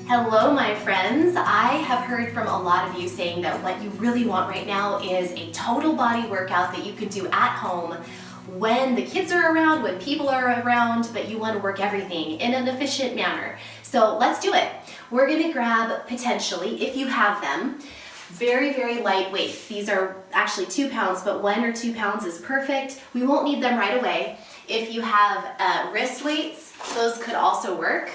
Hello, my friends. I have heard from a lot of you saying that what you really want right now is a total body workout that you can do at home when the kids are around, when people are around, but you want to work everything in an efficient manner. So let's do it. We're going to grab, potentially, if you have them, very, very light weights. These are actually 2 pounds, but 1 or 2 pounds is perfect. We won't need them right away. If you have wrist weights, those could also work.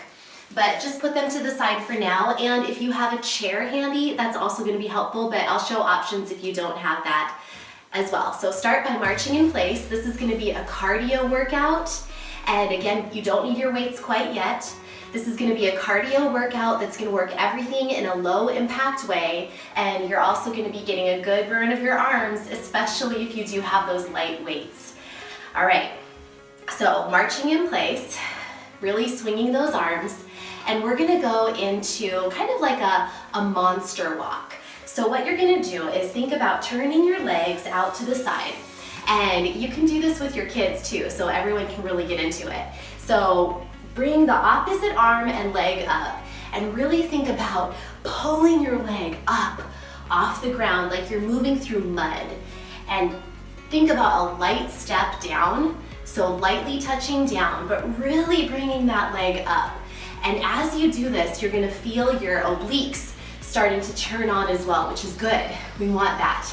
But just put them to the side for now. And if you have a chair handy, that's also going to be helpful, but I'll show options if you don't have that as well. So start by marching in place. This is going to be a cardio workout. And again, you don't need your weights quite yet. This is going to be a cardio workout that's going to work everything in a low impact way. And you're also going to be getting a good burn of your arms, especially if you do have those light weights. All right, so marching in place, really swinging those arms. And we're gonna go into kind of like a monster walk. So what you're gonna do is think about turning your legs out to the side. And you can do this with your kids too, so everyone can really get into it. So bring the opposite arm and leg up, and really think about pulling your leg up off the ground like you're moving through mud. And think about a light step down, so lightly touching down, but really bringing that leg up. And as you do this, you're gonna feel your obliques starting to turn on as well, which is good. We want that.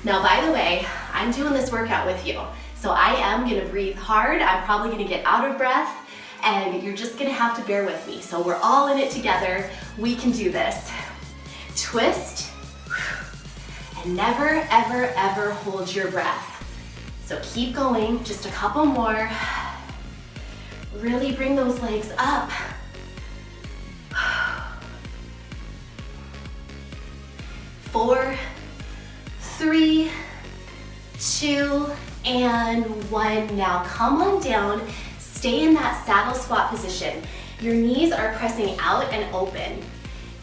Now, by the way, I'm doing this workout with you. So I am gonna breathe hard. I'm probably gonna get out of breath, and you're just gonna have to bear with me. So we're all in it together. We can do this. Twist, and never, ever, ever hold your breath. So keep going, just a couple more. Really bring those legs up. 4, 3, 2, and 1. Now come on down, stay in that saddle squat position. Your knees are pressing out and open.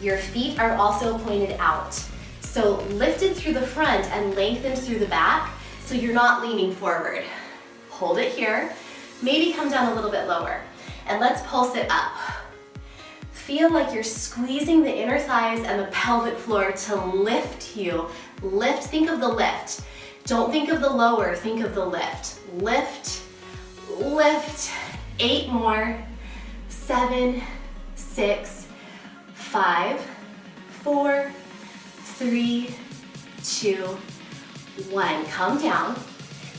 Your feet are also pointed out. So lifted through the front and lengthened through the back, so you're not leaning forward. Hold it here. Maybe come down a little bit lower. And let's pulse it up. Feel like you're squeezing the inner thighs and the pelvic floor to lift you. Lift, think of the lift. Don't think of the lower, think of the lift. Lift, lift. 8 more. 7, 6, 5, 4, 3, 2, 1. Come down.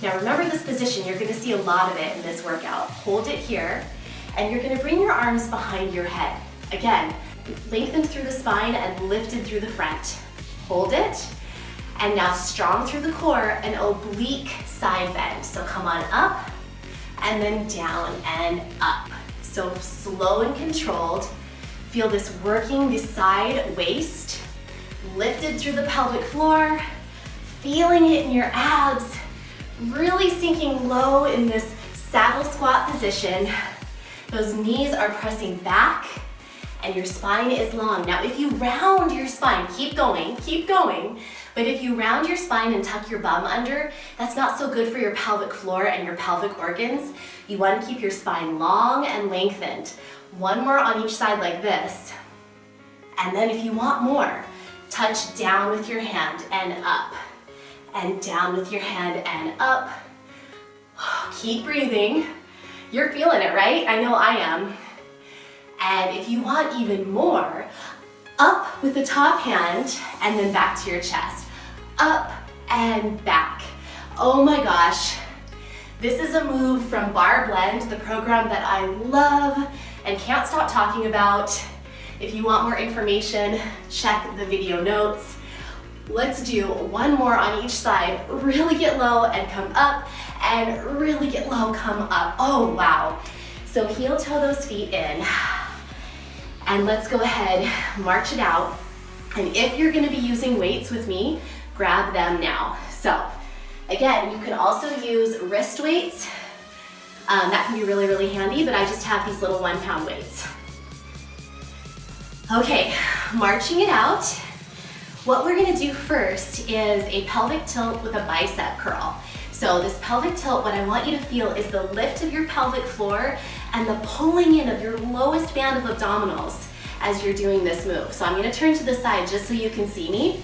Now remember this position, you're gonna see a lot of it in this workout. Hold it here, and you're gonna bring your arms behind your head. Again, lengthened through the spine and lifted through the front. Hold it, and now strong through the core, an oblique side bend. So come on up, and then down and up. So slow and controlled. Feel this working the side waist, lifted through the pelvic floor, feeling it in your abs, really sinking low in this saddle squat position. Those knees are pressing back and your spine is long. Now if you round your spine, keep going, but if you round your spine and tuck your bum under, that's not so good for your pelvic floor and your pelvic organs. You want to keep your spine long and lengthened. 1 more on each side like this. And then if you want more, touch down with your hand and up. And down with your hand and up. Keep breathing. You're feeling it, right? I know I am. And if you want even more, up with the top hand and then back to your chest. Up and back. Oh my gosh. This is a move from Bar Blend, the program that I love and can't stop talking about. If you want more information, check the video notes. Let's do 1 more on each side. Really get low and come up, and really get low, come up. Oh, wow. So heel toe those feet in. And let's go ahead, march it out. And if you're gonna be using weights with me, grab them now. So again, you can also use wrist weights. That can be really, really handy, but I just have these little 1 pound weights. Okay, marching it out. What we're gonna do first is a pelvic tilt with a bicep curl. So this pelvic tilt, what I want you to feel is the lift of your pelvic floor and the pulling in of your lowest band of abdominals as you're doing this move. So I'm gonna turn to the side just so you can see me.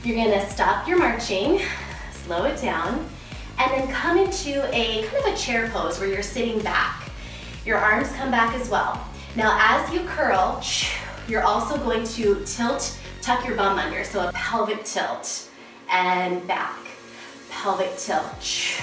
You're gonna stop your marching, slow it down, and then come into a kind of a chair pose where you're sitting back. Your arms come back as well. Now as you curl, you're also going to tilt, tuck your bum under, so a pelvic tilt and back, pelvic tilt.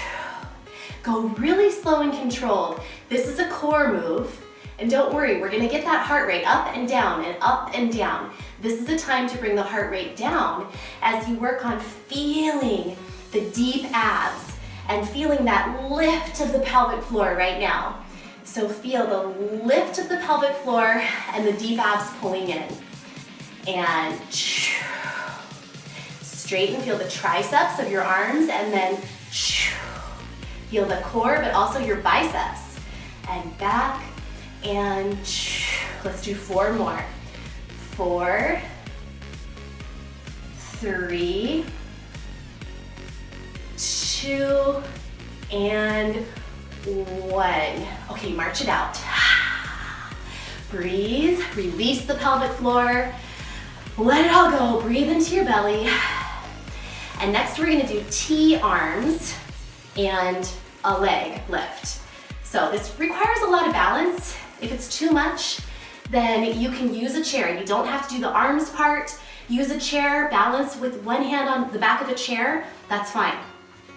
Go really slow and controlled. This is a core move, and don't worry, we're gonna get that heart rate up and down and up and down. This is the time to bring the heart rate down as you work on feeling the deep abs and feeling that lift of the pelvic floor right now. So feel the lift of the pelvic floor and the deep abs pulling in. And straighten, feel the triceps of your arms, and then feel the core, but also your biceps. And back, and let's do 4 more. 4, 3, 2, and 1. Okay, march it out. Breathe, release the pelvic floor. Let it all go, breathe into your belly. And next we're gonna do T-arms and a leg lift. So this requires a lot of balance. If it's too much, then you can use a chair. You don't have to do the arms part. Use a chair, balance with one hand on the back of a chair, that's fine.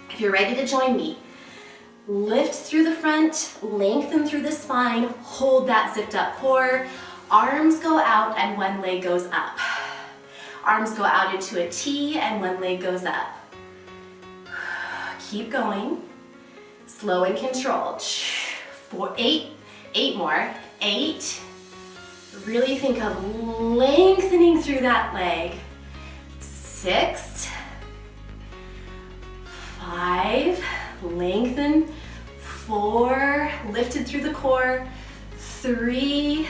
If you're ready to join me, lift through the front, lengthen through the spine, hold that zipped up core, arms go out and one leg goes up. Arms go out into a T and one leg goes up. Keep going, slow and controlled. 8 more, 8. Really think of lengthening through that leg. 6, 5, lengthen. 4, lifted through the core. 3,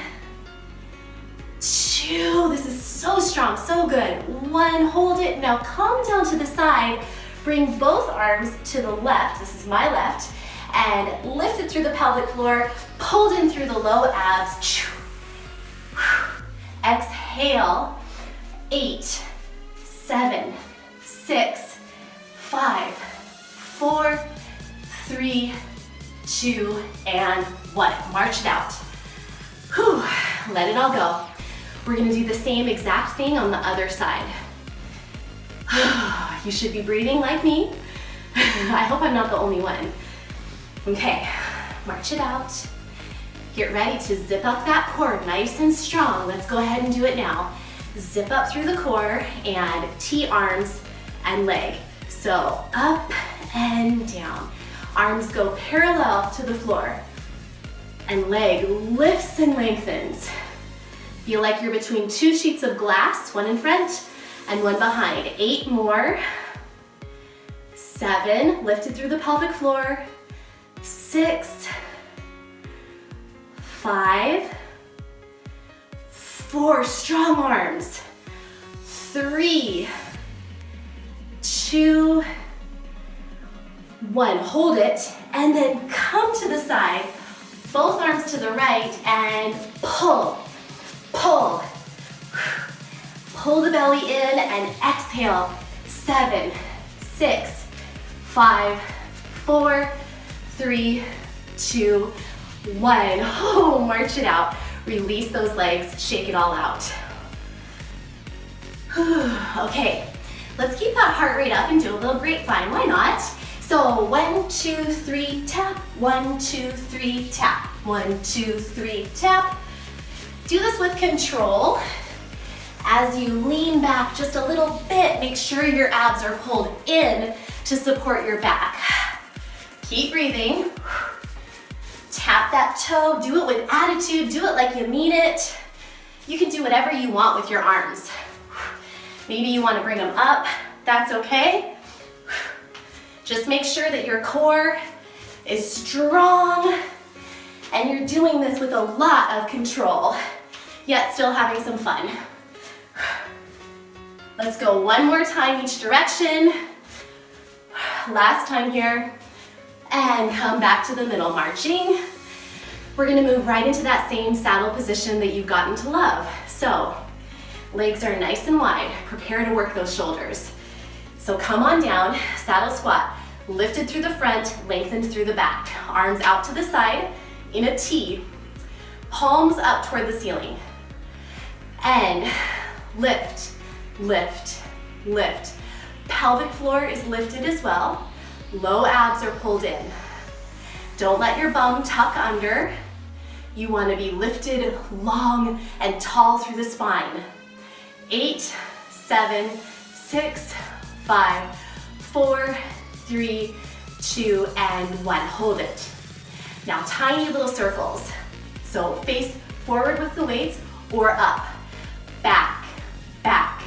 2, this is so strong, so good. 1, hold it. Now come down to the side, bring both arms to the left, this is my left, and lift it through the pelvic floor, pulled in through the low abs. Exhale. 8, 7, 6, 5, 4, 3, 2, and 1. March it out. Whew. Let it all go. We're gonna do the same exact thing on the other side. You should be breathing like me. I hope I'm not the only one. Okay, march it out. Get ready to zip up that core nice and strong. Let's go ahead and do it now. Zip up through the core and T-arms and leg. So up and down. Arms go parallel to the floor and leg lifts and lengthens. Feel like you're between 2 sheets of glass, one in front and one behind. 8 more. 7, lifted through the pelvic floor. 6, 5, 4, strong arms. 3, 2, 1, hold it, and then come to the side, both arms to the right, and pull, pull. Pull the belly in and exhale. 7, 6, 5, 4, 3, 2, 1. Oh, march it out. Release those legs, shake it all out. Okay, let's keep that heart rate up and do a little grapevine, why not? So 1, 2, 3, tap. 1, 2, 3, tap. 1, 2, 3, tap. Do this with control. As you lean back just a little bit, make sure your abs are pulled in to support your back. Keep breathing. Tap that toe, do it with attitude, do it like you mean it. You can do whatever you want with your arms. Maybe you want to bring them up, that's okay. Just make sure that your core is strong and you're doing this with a lot of control, yet still having some fun. Let's go one more time each direction. Last time here. And come back to the middle, marching. We're gonna move right into that same saddle position that you've gotten to love. So legs are nice and wide. Prepare to work those shoulders. So come on down, saddle squat. Lifted through the front, lengthened through the back. Arms out to the side in a T. Palms up toward the ceiling. And lift, lift, lift. Pelvic floor is lifted as well. Low abs are pulled in. Don't let your bum tuck under. You want to be lifted long and tall through the spine. 8, 7, 6, 5, 4, 3, 2, and 1. Hold it. Now tiny little circles. So face forward with the weights or up, back, back.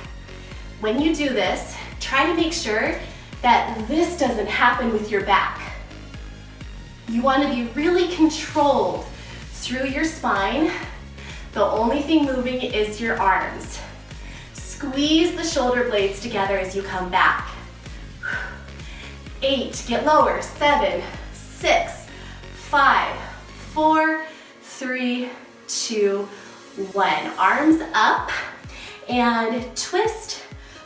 When you do this, try to make sure that this doesn't happen with your back. You want to be really controlled through your spine. The only thing moving is your arms. Squeeze the shoulder blades together as you come back. 8, get lower, 7, 6, 5, 4, 3, 2, 1. Arms up and twist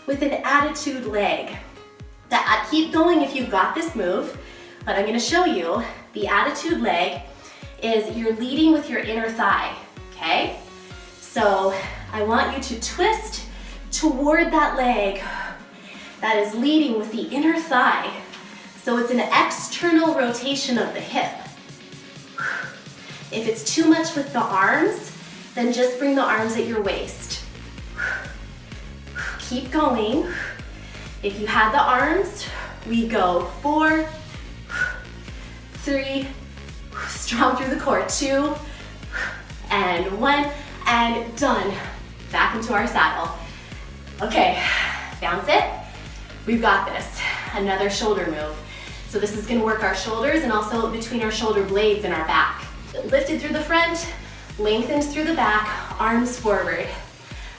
with an attitude leg. Keep going if you've got this move, but I'm gonna show you the attitude leg is you're leading with your inner thigh, okay? So I want you to twist toward that leg that is leading with the inner thigh. So it's an external rotation of the hip. If it's too much with the arms, then just bring the arms at your waist. Keep going. If you had the arms, we go 4, 3, strong through the core, 2, and 1, and done. Back into our saddle. Okay, bounce it. We've got this. Another shoulder move. So this is gonna work our shoulders and also between our shoulder blades and our back. Lifted through the front, lengthened through the back, arms forward.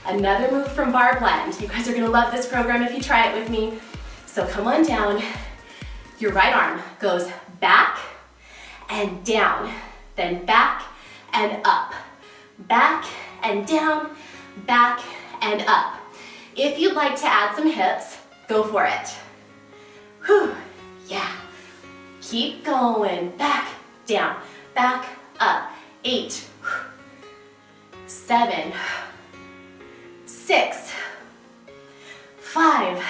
Another move from bar blend. You guys are gonna love this program if you try it with me. So come on down. Your right arm goes back and down, then back and up. Back and down, back and up. If you'd like to add some hips, go for it. Whew, yeah. Keep going, back, down, back, up. 8, 7, 6, 5,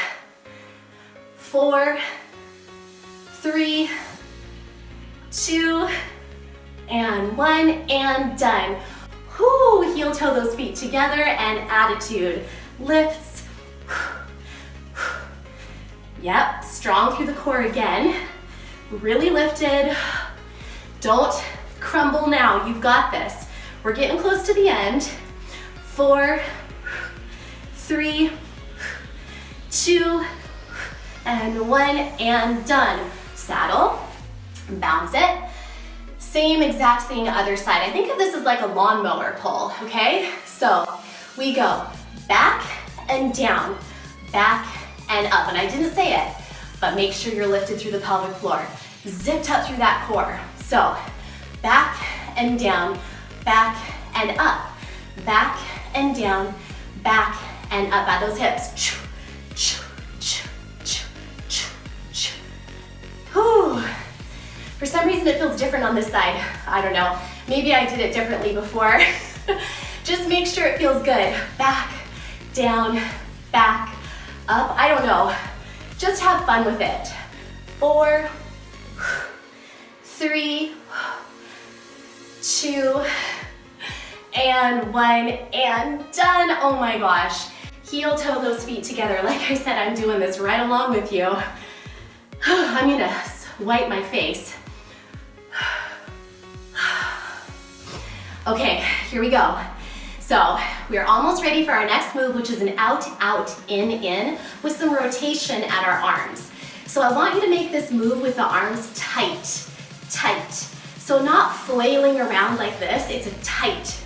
4, 3, 2, and 1, and done. Whoo, heel toe those feet together and attitude. Lifts. Yep, strong through the core again. Really lifted. Don't crumble now, you've got this. We're getting close to the end. 4, 3, 2, and 1, and done. Saddle, bounce it. Same exact thing other side. I think of this as like a lawnmower pull, okay? So we go back and down, back and up. And I didn't say it, but make sure you're lifted through the pelvic floor. Zipped up through that core. So back and down, back and up, back and down, back and up. At those hips. Whew. For some reason it feels different on this side. I don't know. Maybe I did it differently before. Just make sure it feels good. Back, down, back, up. I don't know. Just have fun with it. 4, 3, 2, and 1, and done. Oh my gosh. Heel toe those feet together. Like I said, I'm doing this right along with you. I'm gonna wipe my face. Okay, here we go. So we're almost ready for our next move, which is an out, out, in, with some rotation at our arms. So I want you to make this move with the arms tight, tight. So not flailing around like this, it's a tight.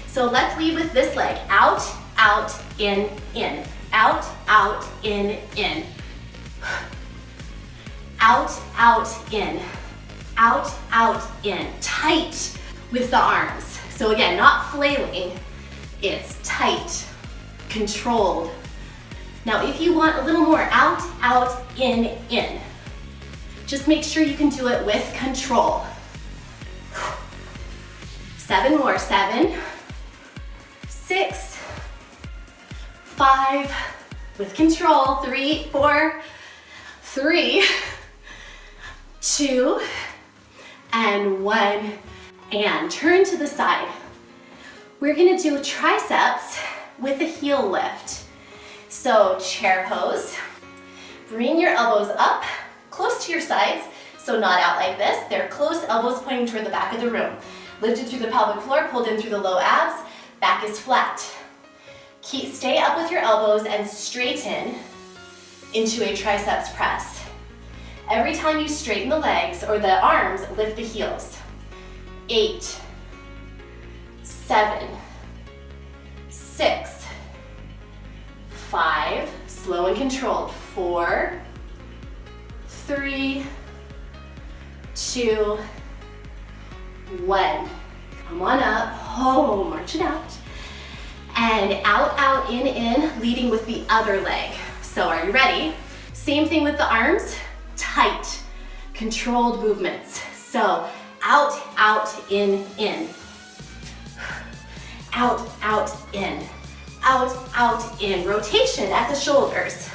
So let's lead with this leg. Out, out, in, out, out, in, out, out, in, out, out, in. Tight with the arms. So again, not flailing. It's tight, controlled. Now, if you want a little more out, out, in, just make sure you can do it with control. 7 more, 7, 6, 5, with control, 3, 4, 3, 2, and 1, and turn to the side. We're gonna do triceps with a heel lift. So chair pose, bring your elbows up, close to your sides, so not out like this. They're close, elbows pointing toward the back of the room. Lifted through the pelvic floor, pulled in through the low abs, back is flat. Stay up with your elbows and straighten into a triceps press. Every time you straighten the legs or the arms, lift the heels. 8, 7, 6, 5, slow and controlled, 4, 3, 2, 1. Come on up, oh, march it out. And out, out, in, leading with the other leg. So are you ready? Same thing with the arms, tight, controlled movements. So out, out, in. Out, out, in. Out, out, in. Rotation at the shoulders.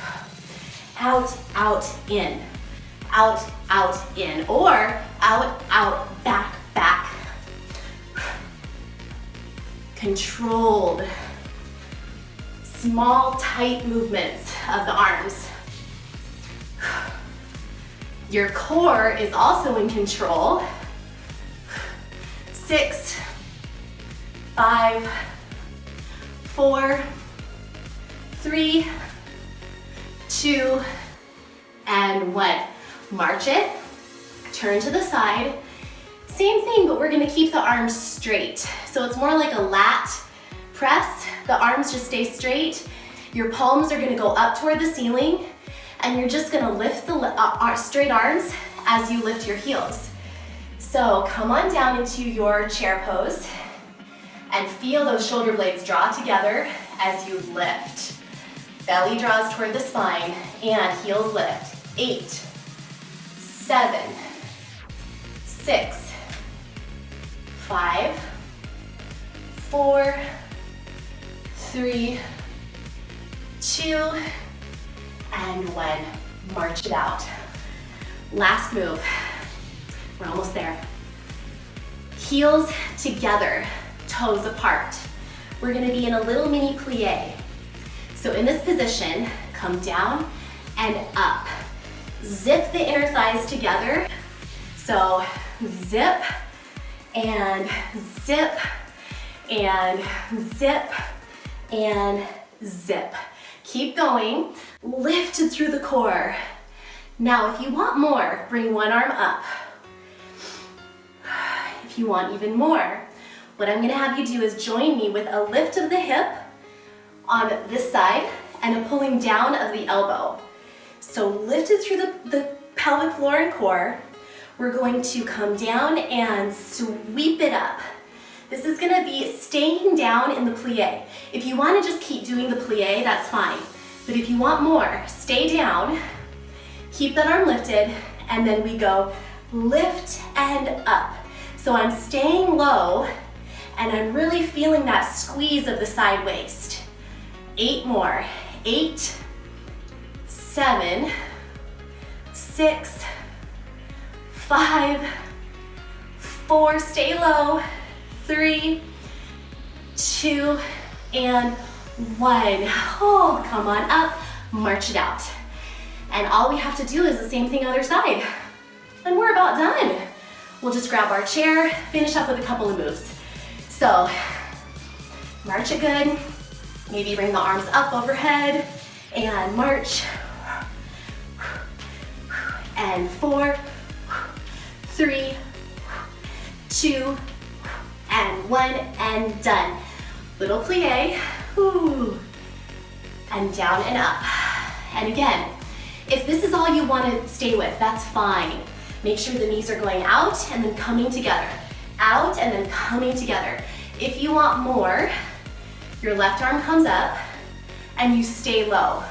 Out, out, in. Out, out, in. Or out, out, back, back. Controlled. Small, tight movements of the arms. Your core is also in control. 6, 5, 4, 3, 2, and 1. March it, turn to the side. Same thing, but we're gonna keep the arms straight. So it's more like a lat press. The arms just stay straight. Your palms are gonna go up toward the ceiling, and you're just gonna lift the straight arms as you lift your heels. So come on down into your chair pose and feel those shoulder blades draw together as you lift. Belly draws toward the spine and heels lift. 8, 7, 6, 5, 4, 3, 2, and 1. March it out. Last move. We're almost there. Heels together, toes apart. We're gonna be in a little mini plie. So in this position, come down and up. Zip the inner thighs together. So zip and zip and zip and zip. Keep going, lifted through the core. Now, if you want more, bring one arm up. If you want even more, what I'm gonna have you do is join me with a lift of the hip on this side and a pulling down of the elbow. So lifted through the pelvic floor and core, we're going to come down and sweep it up. This is gonna be staying down in the plie. If you wanna just keep doing the plie, that's fine. But if you want more, stay down, keep that arm lifted, and then we go lift and up. So I'm staying low, and I'm really feeling that squeeze of the side waist. 8 more. 8, 7, 6, 5, 4, stay low, 3, 2, and 1. Oh, come on up, march it out. And all we have to do is the same thing other side. And we're about done. We'll just grab our chair, finish up with a couple of moves. So, march it good. Maybe bring the arms up overhead and march. And 4, 3, 2, and 1, and done. Little plie, ooh, and down and up. And again, if this is all you want to stay with, that's fine. Make sure the knees are going out and then coming together. Out and then coming together. If you want more, Your left arm comes up and you stay low.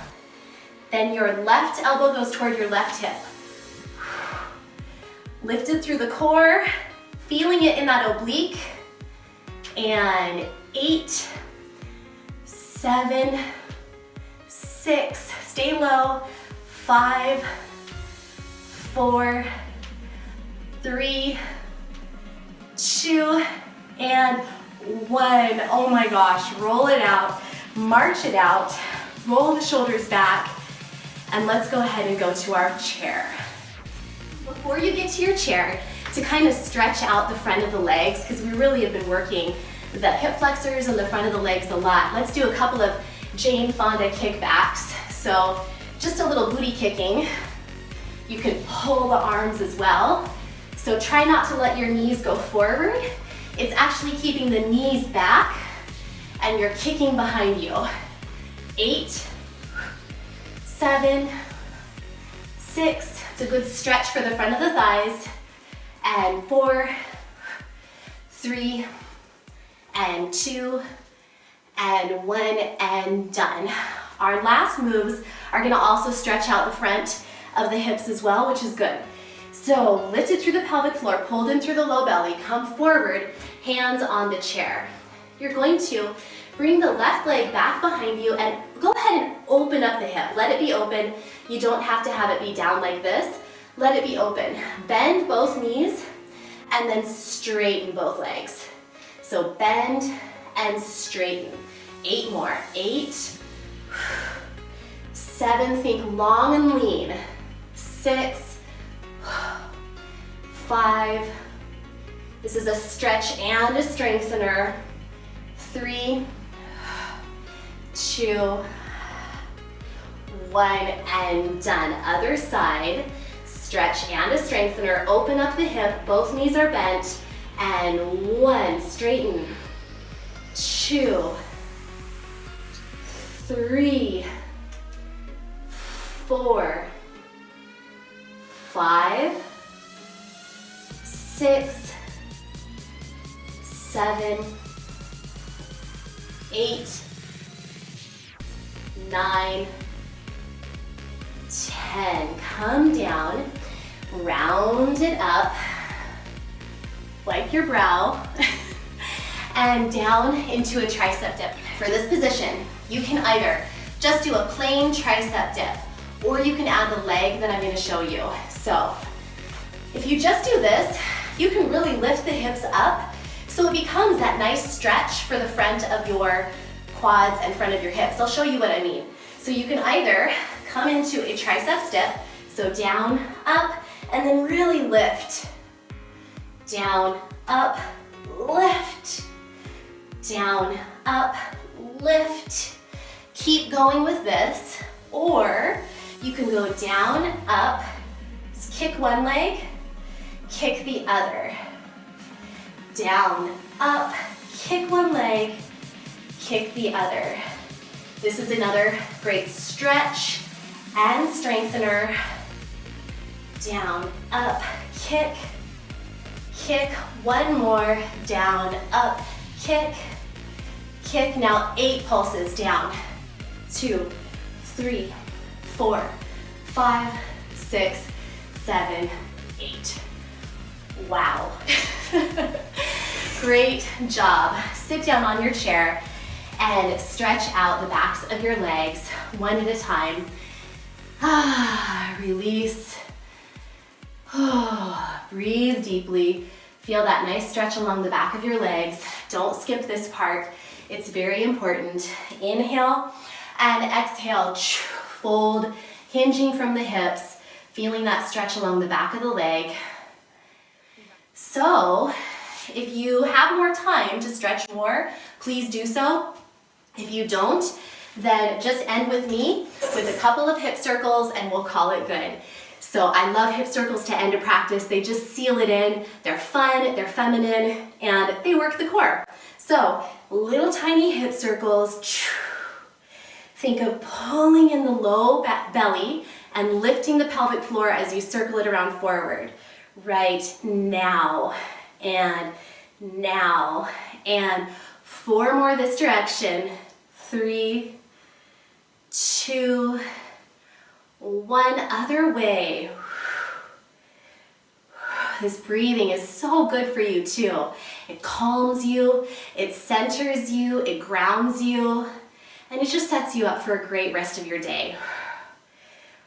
Then your left elbow goes toward your left hip. Lifted through the core, feeling it in that oblique. And 8, 7, 6, stay low, 5, 4, 3, 2, and 1. Oh my gosh, roll it out, march it out, roll the shoulders back, and let's go ahead and go to our chair. Before you get to your chair, to kind of stretch out the front of the legs, because we really have been working the hip flexors and the front of the legs a lot. Let's do a couple of Jane Fonda kickbacks. So just a little booty kicking. You can pull the arms as well. So try not to let your knees go forward. It's actually keeping the knees back and you're kicking behind you. 8, 7, 6. It's a good stretch for the front of the thighs. And 4, 3, and 2, and 1, and done. Our last moves are gonna also stretch out the front of the hips as well, which is good. So lifted through the pelvic floor, pulled in through the low belly, come forward, hands on the chair. You're going to bring the left leg back behind you and go ahead and open up the hip. Let it be open. You don't have to have it be down like this. Let it be open. Bend both knees and then straighten both legs. So bend and straighten. 8 more. 8, 7, think long and lean. 6, 5, this is a stretch and a strengthener. 3, 2, 1, and done. Other side. Stretch and a strengthener, open up the hip, both knees are bent, and 1, straighten, 2, 3, 4, 5, 6, 7, 8, 9, 10. Come down, round it up, wipe your brow, and down into a tricep dip. For this position, you can either just do a plain tricep dip, or you can add the leg that I'm going to show you. So if you just do this, you can really lift the hips up so it becomes that nice stretch for the front of your quads and front of your hips. I'll show you what I mean. So you can either come into a tricep dip, so down, up, and then really lift. Down, up, lift. Down, up, lift. Keep going with this, or you can go down, up, just kick one leg, kick the other. Down, up, kick one leg, kick the other. This is another great stretch and strengthener. Down, up, kick, kick, one more, down, up, kick, kick. Now 8 pulses, down, 2, 3, 4, 5, 6, 7, 8. Wow. Great job. Sit down on your chair and stretch out the backs of your legs one at a time. Release. Breathe deeply. Feel that nice stretch along the back of your legs. Don't skip this part. It's very important. Inhale and exhale. Fold, hinging from the hips, feeling that stretch along the back of the leg. So, if you have more time to stretch more, please do so. If you don't, then just end with me with a couple of hip circles and we'll call it good. So I love hip circles to end a practice. They just seal it in. They're fun, they're feminine, and they work the core. So little tiny hip circles. Think of pulling in the low belly and lifting the pelvic floor as you circle it around forward. Right now, and 4 more this direction. 3, 2, 1, other way. This breathing is so good for you too. It calms you, it centers you, it grounds you, and it just sets you up for a great rest of your day.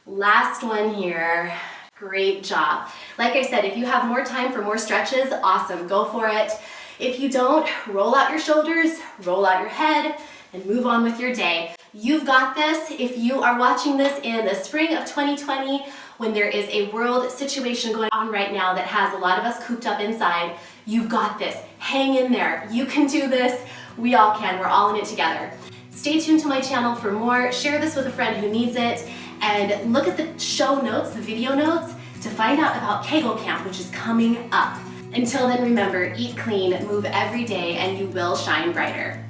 Last one here. Great job. Like I said, if you have more time for more stretches, awesome, go for it. If you don't, roll out your shoulders, roll out your head, and move on with your day. You've got this. If you are watching this in the spring of 2020, when there is a world situation going on right now that has a lot of us cooped up inside, you've got this. Hang in there. You can do this. We all can. We're all in it together. Stay tuned to my channel for more. Share this with a friend who needs it. And look at the show notes, the video notes, to find out about Kegel Camp, which is coming up. Until then, remember, eat clean, move every day, and you will shine brighter.